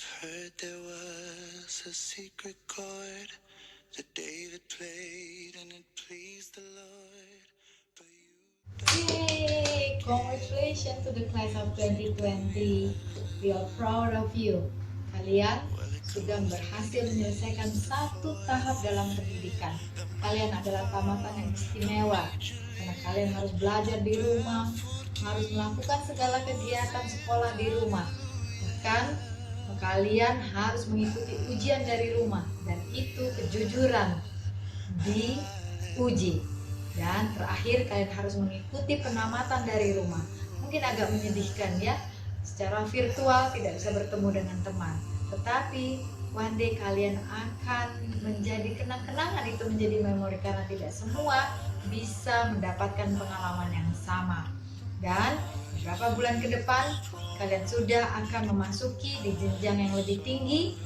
Heard there was a secret chord that David played and it pleased the Lord. But you Yay! Congratulations to the class of 2020. We are proud of you. Kalian sudah berhasil menyelesaikan satu tahap dalam pendidikan. Kalian adalah tamatan yang istimewa karena kalian harus belajar di rumah, harus melakukan segala kegiatan sekolah di rumah. Bahkan kalian harus mengikuti ujian dari rumah dan itu kejujuran diuji. Dan terakhir kalian harus mengikuti penamatan dari rumah. Mungkin agak menyedihkan ya, secara virtual tidak bisa bertemu dengan teman. Tetapi one day kalian akan menjadi kenang-kenangan, itu menjadi memori karena tidak semua bisa mendapatkan pengalaman yang sama. Dan beberapa bulan ke depan kalian sudah akan memasuki di jenjang yang lebih tinggi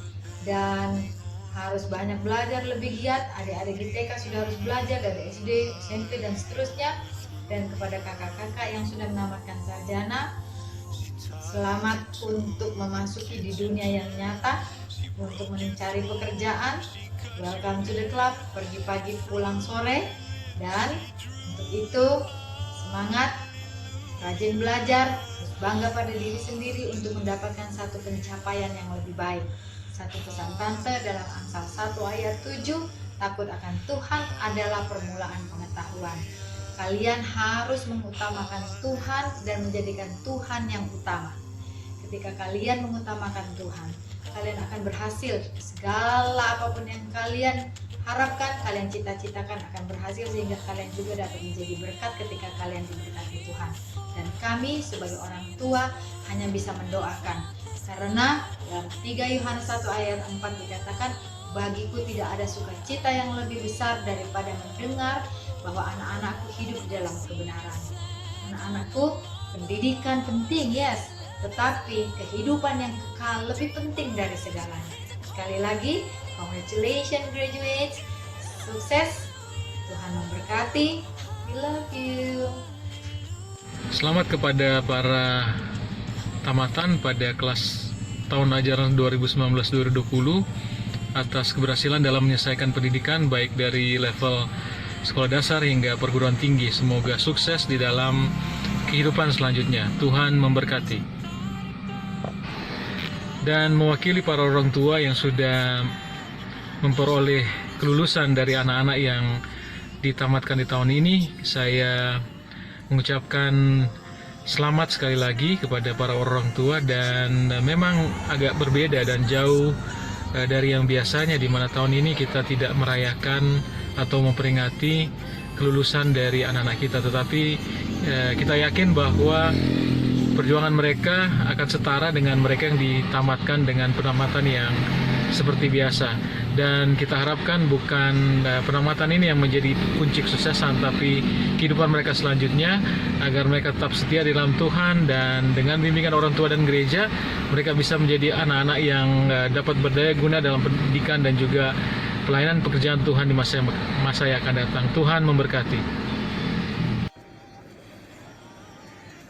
dan harus banyak belajar lebih giat. Adik-adik di TK sudah harus belajar dari SD, SMP dan seterusnya. Dan kepada kakak-kakak yang sudah menamatkan sarjana, selamat untuk memasuki di dunia yang nyata, untuk mencari pekerjaan. Welcome to the club, pergi pagi pulang sore. Dan untuk itu semangat, rajin belajar, terus bangga pada diri sendiri untuk mendapatkan satu pencapaian yang lebih baik. Satu pesan tante dalam Amsal 1 ayat 7, takut akan Tuhan adalah permulaan pengetahuan. Kalian harus mengutamakan Tuhan dan menjadikan Tuhan yang utama. Ketika kalian mengutamakan Tuhan, kalian akan berhasil. Segala apapun yang kalian harapkan, kalian cita-citakan akan berhasil, sehingga kalian juga dapat menjadi berkat ketika kalian diberkati Tuhan. Dan kami sebagai orang tua hanya bisa mendoakan. Karena dalam 3 Yohanes 1 ayat 4 dikatakan, bagiku tidak ada sukacita yang lebih besar daripada mendengar bahwa anak-anakku hidup di dalam kebenaran. Anak-anakku, pendidikan penting, yes, tetapi kehidupan yang kekal lebih penting dari segalanya. Sekali lagi, congratulations graduates, sukses, Tuhan memberkati, we love you. Selamat kepada para tamatan pada kelas tahun ajaran 2019-2020 atas keberhasilan dalam menyelesaikan pendidikan baik dari level sekolah dasar hingga perguruan tinggi. Semoga sukses di dalam kehidupan selanjutnya. Tuhan memberkati. Dan mewakili para orang tua yang sudah memperoleh kelulusan dari anak-anak yang ditamatkan di tahun ini, saya mengucapkan selamat sekali lagi kepada para orang tua. Dan memang agak berbeda dan jauh dari yang biasanya, di mana tahun ini kita tidak merayakan atau memperingati kelulusan dari anak-anak kita, tetapi kita yakin bahwa perjuangan mereka akan setara dengan mereka yang ditamatkan dengan penamatan yang seperti biasa. Dan kita harapkan bukan penamatan ini yang menjadi kunci kesuksesan, tapi kehidupan mereka selanjutnya, agar mereka tetap setia di dalam Tuhan, dan dengan bimbingan orang tua dan gereja, mereka bisa menjadi anak-anak yang dapat berdaya guna dalam pendidikan dan juga pelayanan pekerjaan Tuhan di masa yang akan datang. Tuhan memberkati.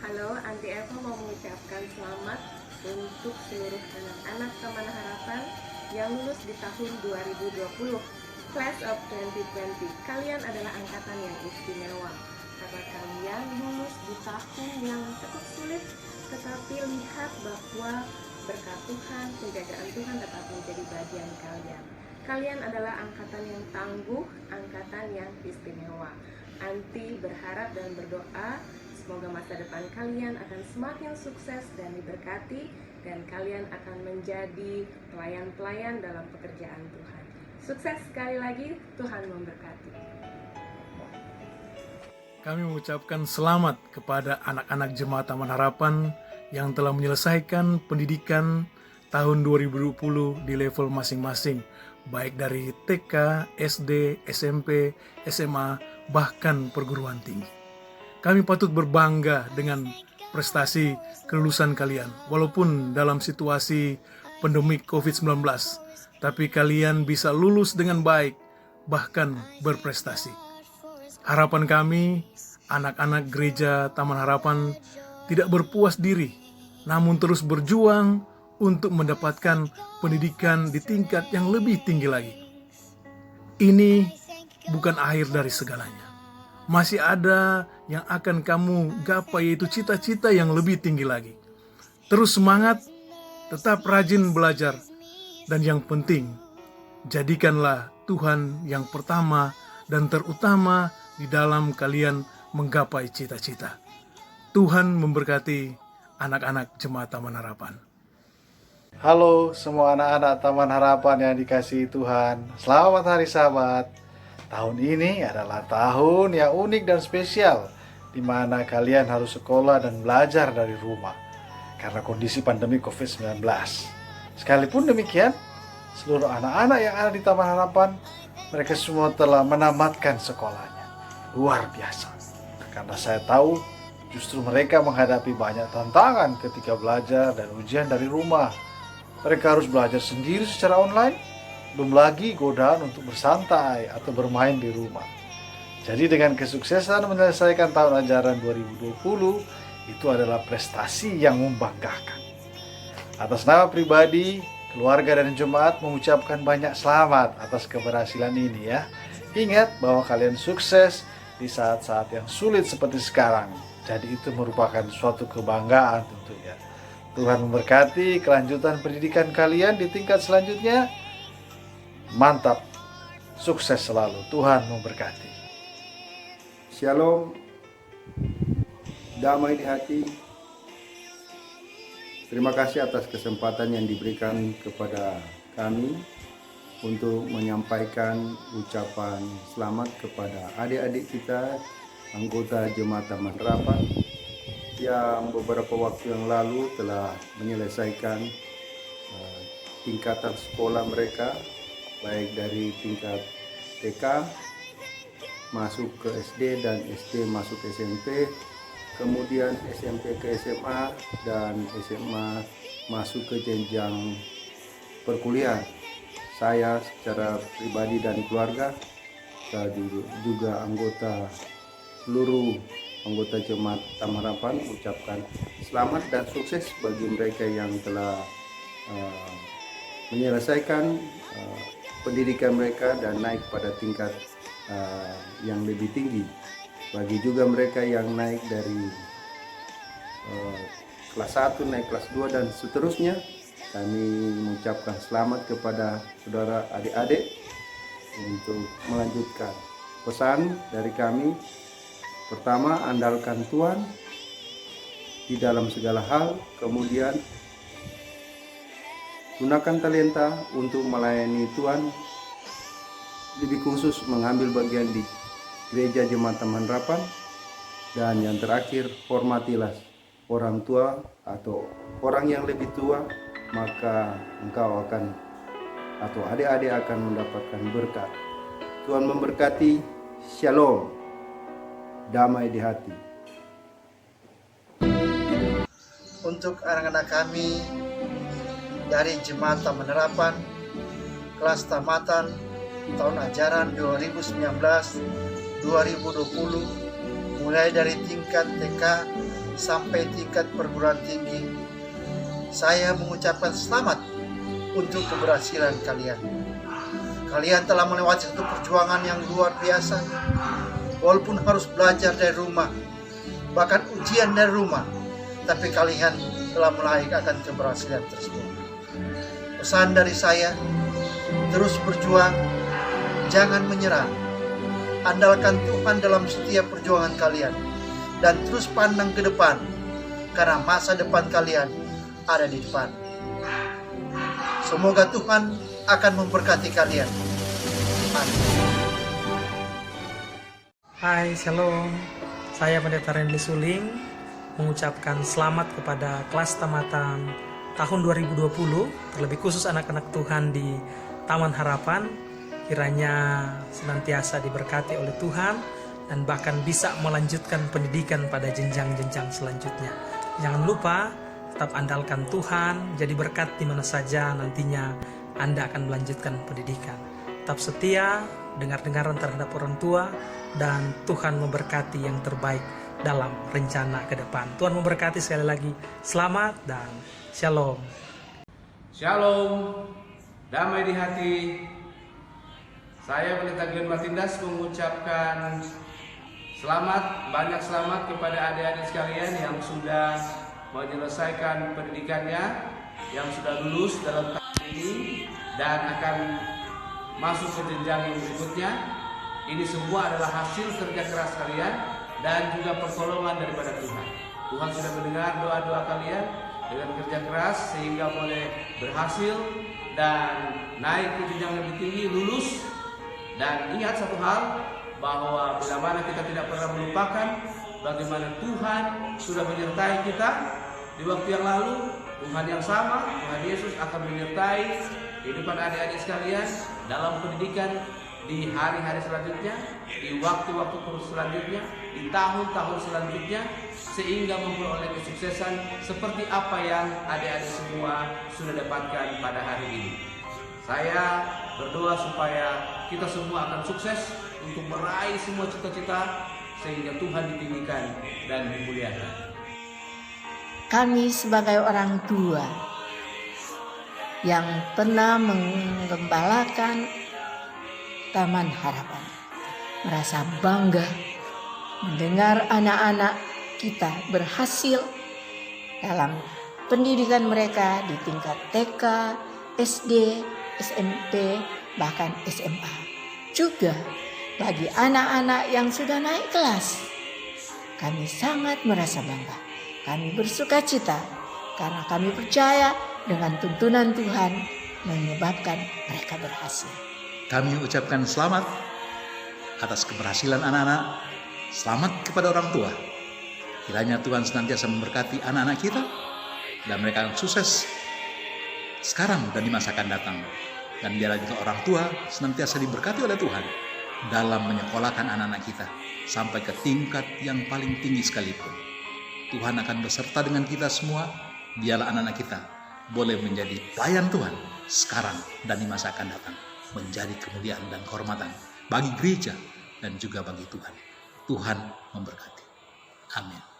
Halo, Anti Eva mau mengucapkan selamat untuk seluruh anak-anak Taman Harapan yang lulus di tahun 2020, Class of 2020. Kalian adalah angkatan yang istimewa karena kalian lulus di tahun yang cukup sulit, tetapi lihat bahwa berkat Tuhan, penjagaan Tuhan dapat menjadi bagian kalian. Kalian adalah angkatan yang tangguh, angkatan yang istimewa. Anti berharap dan berdoa semoga masa depan kalian akan semakin sukses dan diberkati, dan kalian akan menjadi pelayan-pelayan dalam pekerjaan Tuhan. Sukses sekali lagi, Tuhan memberkati. Kami mengucapkan selamat kepada anak-anak Jemaat Taman Harapan yang telah menyelesaikan pendidikan tahun 2020 di level masing-masing, baik dari TK, SD, SMP, SMA, bahkan perguruan tinggi. Kami patut berbangga dengan prestasi kelulusan kalian, walaupun dalam situasi pandemi COVID-19, tapi kalian bisa lulus dengan baik, bahkan berprestasi. Harapan kami, anak-anak gereja Taman Harapan, tidak berpuas diri, namun terus berjuang untuk mendapatkan pendidikan di tingkat yang lebih tinggi lagi. Ini bukan akhir dari segalanya. Masih ada yang akan kamu gapai, yaitu cita-cita yang lebih tinggi lagi. Terus semangat, tetap rajin belajar, dan yang penting, jadikanlah Tuhan yang pertama dan terutama di dalam kalian menggapai cita-cita. Tuhan memberkati anak-anak Jemaat Taman Harapan. Halo semua anak-anak Taman Harapan yang dikasihi Tuhan. Selamat Hari Sabat. Tahun ini adalah tahun yang unik dan spesial, di mana kalian harus sekolah dan belajar dari rumah karena kondisi pandemi COVID-19. Sekalipun demikian, seluruh anak-anak yang ada di Taman Harapan, mereka semua telah menamatkan sekolahnya. Luar biasa. Karena saya tahu justru mereka menghadapi banyak tantangan ketika belajar dan ujian dari rumah. Mereka harus belajar sendiri secara online, belum lagi godaan untuk bersantai atau bermain di rumah. Jadi dengan kesuksesan menyelesaikan tahun ajaran 2020, itu adalah prestasi yang membanggakan. Atas nama pribadi, keluarga dan jemaat mengucapkan banyak selamat atas keberhasilan ini ya. Ingat bahwa kalian sukses di saat-saat yang sulit seperti sekarang. Jadi itu merupakan suatu kebanggaan tentunya. Tuhan memberkati kelanjutan pendidikan kalian di tingkat selanjutnya. Mantap, sukses selalu, Tuhan memberkati. Shalom, damai di hati. Terima kasih atas kesempatan yang diberikan kepada kami untuk menyampaikan ucapan selamat kepada adik-adik kita, anggota Jemaat Taman Harapan yang beberapa waktu yang lalu telah menyelesaikan tingkatan sekolah mereka, baik dari tingkat TK masuk ke SD dan SD masuk ke SMP, kemudian SMP ke SMA dan SMA masuk ke jenjang perkuliahan. Saya secara pribadi dan keluarga, juga seluruh anggota Jemaat Taman Harapan mengucapkan selamat dan sukses bagi mereka yang telah menyelesaikan pendidikan mereka dan naik pada tingkat yang lebih tinggi. Bagi juga mereka yang naik dari kelas 1 naik kelas 2 dan seterusnya, kami mengucapkan selamat kepada saudara adik-adik untuk melanjutkan. Pesan dari kami, pertama, andalkan Tuhan di dalam segala hal. Kemudian gunakan talenta untuk melayani Tuhan, lebih khusus mengambil bagian di gereja Jemaat Taman Harapan. Dan yang terakhir, hormatilah orang tua atau orang yang lebih tua, maka engkau akan atau adik-adik akan mendapatkan berkat. Tuhan memberkati. Shalom, damai di hati. Untuk anak-anak kami dari Jemaat Taman Harapan kelas tamatan tahun ajaran 2019-2020, mulai dari tingkat TK sampai tingkat perguruan tinggi, saya mengucapkan selamat untuk keberhasilan kalian. Kalian telah melewati satu perjuangan yang luar biasa, walaupun harus belajar dari rumah, bahkan ujian dari rumah, tapi kalian telah meraihkan keberhasilan tersebut. Pesan dari saya, terus berjuang, jangan menyerah. Andalkan Tuhan dalam setiap perjuangan kalian, dan terus pandang ke depan, karena masa depan kalian ada di depan. Semoga Tuhan akan memberkati kalian. Amin. Hai, shalom. Saya Pendeta Rendy Suling mengucapkan selamat kepada kelas tamatan tahun 2020, terlebih khusus anak-anak Tuhan di Taman Harapan. Kiranya senantiasa diberkati oleh Tuhan dan bahkan bisa melanjutkan pendidikan pada jenjang-jenjang selanjutnya. Jangan lupa tetap andalkan Tuhan, jadi berkat di mana saja nantinya Anda akan melanjutkan pendidikan. Tetap setia, dengar-dengaran terhadap orang tua, dan Tuhan memberkati yang terbaik dalam rencana ke depan. Tuhan memberkati sekali lagi. Selamat dan shalom. Shalom, damai di hati. Saya Pendeta Glenn Martindas mengucapkan banyak selamat kepada adik-adik sekalian yang sudah menyelesaikan pendidikannya, yang sudah lulus dalam tahun ini dan akan masuk ke jenjang yang berikutnya. Ini semua adalah hasil kerja keras kalian dan juga pertolongan daripada Tuhan. Tuhan sudah mendengar doa-doa kalian dengan kerja keras sehingga boleh berhasil dan naik ke jenjang lebih tinggi, lulus. Dan ingat satu hal, bahwa bila mana kita tidak pernah melupakan bagaimana Tuhan sudah menyertai kita di waktu yang lalu. Tuhan yang sama, Tuhan Yesus akan menyertai kehidupan adik-adik sekalian dalam pendidikan di hari-hari selanjutnya, di waktu-waktu selanjutnya, di tahun-tahun selanjutnya, sehingga memperoleh kesuksesan seperti apa yang adik-adik semua sudah dapatkan pada hari ini. Saya berdoa supaya kita semua akan sukses untuk meraih semua cita-cita sehingga Tuhan ditinggikan dan dimuliakan. Kami sebagai orang tua yang pernah menggembalakan Taman Harapan merasa bangga mendengar anak-anak kita berhasil dalam pendidikan mereka di tingkat TK, SD, SMP, bahkan SMA. Juga bagi anak-anak yang sudah naik kelas, kami sangat merasa bangga. Kami bersuka cita karena kami percaya dengan tuntunan Tuhan menyebabkan mereka berhasil. Kami ucapkan selamat atas keberhasilan anak-anak. Selamat kepada orang tua. Kiranya Tuhan senantiasa memberkati anak-anak kita dan mereka akan sukses sekarang dan di masa akan datang. Dan biarlah juga orang tua senantiasa diberkati oleh Tuhan dalam menyekolahkan anak-anak kita sampai ke tingkat yang paling tinggi sekalipun. Tuhan akan beserta dengan kita semua. Biarlah anak-anak kita boleh menjadi pelayan Tuhan sekarang dan di masa akan datang, menjadi kemuliaan dan kehormatan bagi gereja dan juga bagi Tuhan. Tuhan memberkati. Amin.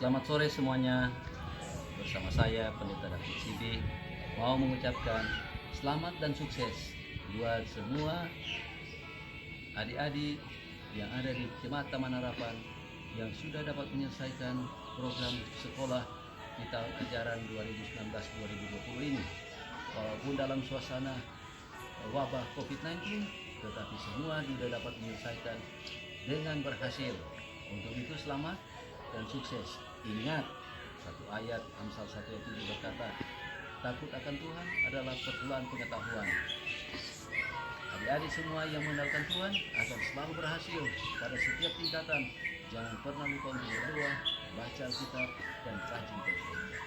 Selamat sore semuanya. Bersama saya Pendeta David Sibi mau mengucapkan selamat dan sukses buat semua adik-adik yang ada di Jemaat Taman Harapan yang sudah dapat menyelesaikan program sekolah di tahun ajaran 2019-2020 ini. Walaupun dalam suasana wabah COVID-19, tetapi semua sudah dapat menyelesaikan dengan berhasil. Untuk itu selamat dan sukses. Ingat satu ayat Amsal 1 ayat 7 berkata, takut akan Tuhan adalah permulaan pengetahuan. Adik-adik semua yang mengandalkan Tuhan akan selalu berhasil pada setiap tingkatan. Jangan pernah lupa untuk berdoa, baca Alkitab, dan rajin beribadah.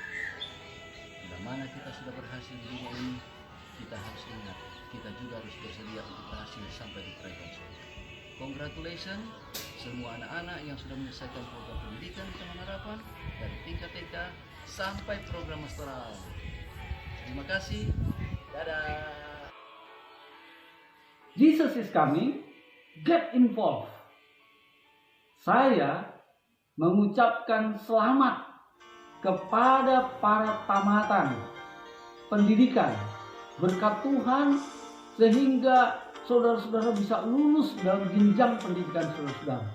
Bila mana kita sudah berhasil di dunia ini, kita harus ingat, kita juga harus bersedia untuk berhasil sampai di kerajaan surga. Congratulations semua anak-anak yang sudah menyelesaikan program pendidikan di Taman Harapan dari tingkat TK sampai program masteral. Terima kasih. Dadah. Jesus is coming, get involved. Saya mengucapkan selamat kepada para tamatan pendidikan. Berkat Tuhan sehingga saudara-saudara bisa lulus dalam jenjang pendidikan saudara-saudara.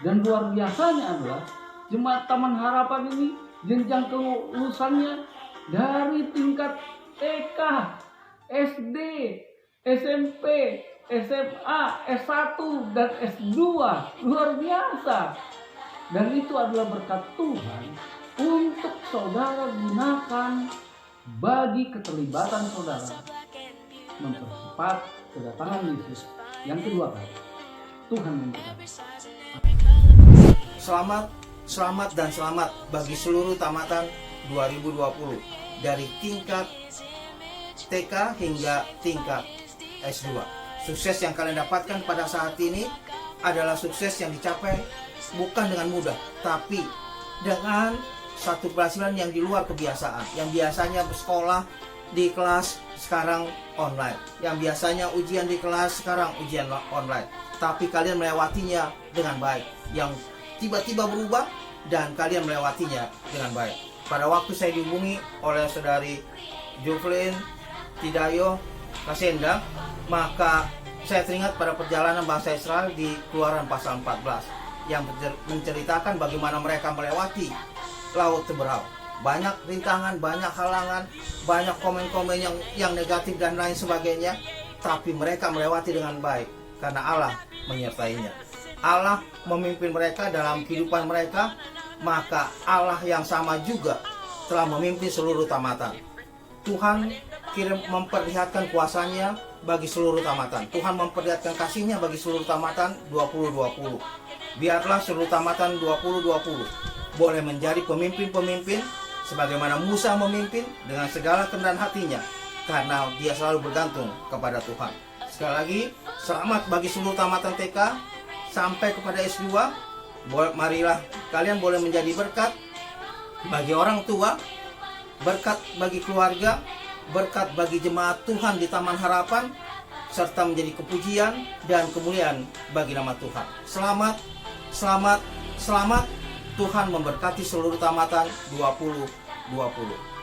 Dan luar biasanya adalah Jemaat Taman Harapan ini jenjang kelulusannya dari tingkat TK, SD, SMP, SMA, S1, dan S2. Luar biasa. Dan itu adalah berkat Tuhan untuk saudara gunakan bagi keterlibatan saudara mempercepat kedatangan Yesus yang kedua kali. Tuhan memberkati. Selamat dan selamat bagi seluruh tamatan 2020 dari tingkat TK hingga tingkat S2. Sukses yang kalian dapatkan pada saat ini adalah sukses yang dicapai bukan dengan mudah, tapi dengan satu keberhasilan yang di luar kebiasaan. Yang biasanya bersekolah di kelas sekarang online. Yang biasanya ujian di kelas sekarang ujian online. Tapi kalian melewatinya dengan baik. Yang tiba-tiba berubah dan kalian melewatinya dengan baik. Pada waktu saya dihubungi oleh saudari Juflin Tidayo Kasenda, maka saya teringat pada perjalanan bangsa Israel di Keluaran pasal 14 yang menceritakan bagaimana mereka melewati Laut Teberau. Banyak rintangan, banyak halangan, banyak komen-komen yang negatif dan lain sebagainya, tapi mereka melewati dengan baik karena Allah menyertainya. Allah memimpin mereka dalam kehidupan mereka, maka Allah yang sama juga telah memimpin seluruh tamatan. Tuhan memperlihatkan kuasanya bagi seluruh tamatan. Tuhan memperlihatkan kasihnya bagi seluruh tamatan 2020. Biarlah seluruh tamatan 2020 boleh menjadi pemimpin-pemimpin sebagaimana Musa memimpin dengan segala kerendahan hatinya, karena dia selalu bergantung kepada Tuhan. Sekali lagi, selamat bagi seluruh tamatan TK sampai kepada S2. Marilah kalian boleh menjadi berkat bagi orang tua, berkat bagi keluarga, berkat bagi jemaat Tuhan di Taman Harapan, serta menjadi kepujian dan kemuliaan bagi nama Tuhan. Selamat, selamat, selamat. Tuhan memberkati seluruh tamatan 2020.